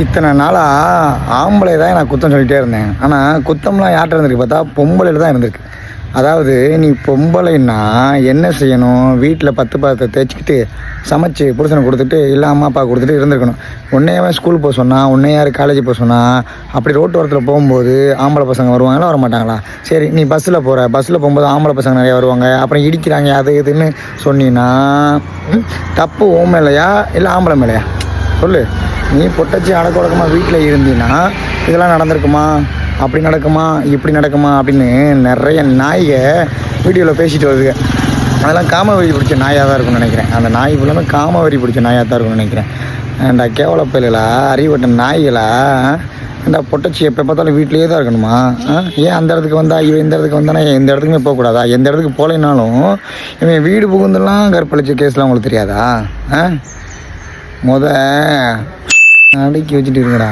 இத்தனை நாளாக ஆம்பளை தான் நான் குத்தம் சொல்லிகிட்டே இருந்தேன். ஆனால் குத்தம்லாம் யார்கிட்ட இருந்திருக்கு பார்த்தா பொம்பளையில் தான் இருந்திருக்கு. அதாவது நீ பொம்பளைன்னா என்ன செய்யணும், வீட்டில் 10 பாதத்தை தேய்ச்சிக்கிட்டு சமைச்சு புருஷனை கொடுத்துட்டு இல்லை அம்மா அப்பா கொடுத்துட்டு இருந்திருக்கணும். உன்னையாவே ஸ்கூல் போக சொன்னால், உன்னையார் காலேஜ் போக சொன்னால், அப்படி ரோட்டு ஓரத்தில் போகும்போது ஆம்பளை பசங்க வருவாங்களா வர மாட்டாங்களா? சரி, நீ பஸ்ஸில் போகிற, பஸ்ஸில் போகும்போது ஆம்பளை பசங்க நிறையா வருவாங்க, அப்புறம் இடிக்கிறாங்க அது இதுன்னு சொன்னீங்கன்னா தப்பு ஓ மேலையா இல்லை ஆம்பளை மேலையா சொல்லு? நீ பொட்டச்சி அடக்கொடக்கமாக வீட்டில் இருந்தீன்னா இதெல்லாம் நடந்திருக்குமா, அப்படி நடக்குமா, இப்படி நடக்குமா அப்படின்னு நிறைய நாய்க வீடியோவில் பேசிட்டு வருது. அதெல்லாம் காமவெறி பிடிச்ச நாயாக தான் இருக்கும்னு நினைக்கிறேன். அந்த நாய் ஃபுல்லாமே காமவெறி பிடிச்ச நாயாக தான் இருக்கும்னு நினைக்கிறேன். இந்த கேவலப்பயிலா அறிவட்ட நாய்களா இந்த பொட்டச்சி எப்போ பார்த்தாலும் வீட்லேயே தான் இருக்கணுமா? ஏன் அந்த இடத்துக்கு வந்தா இவன் இந்த இடத்துக்கு வந்தானா எந்த இடத்துக்குமே போகக்கூடாதா? எந்த இடத்துக்கு போகலைனாலும் இவன் வீடு புகுந்தெல்லாம் கற்பழிச்ச கேஸ்லாம் உங்களுக்கு தெரியாதா? அடக்கி வச்சுட்டு இருங்கடா.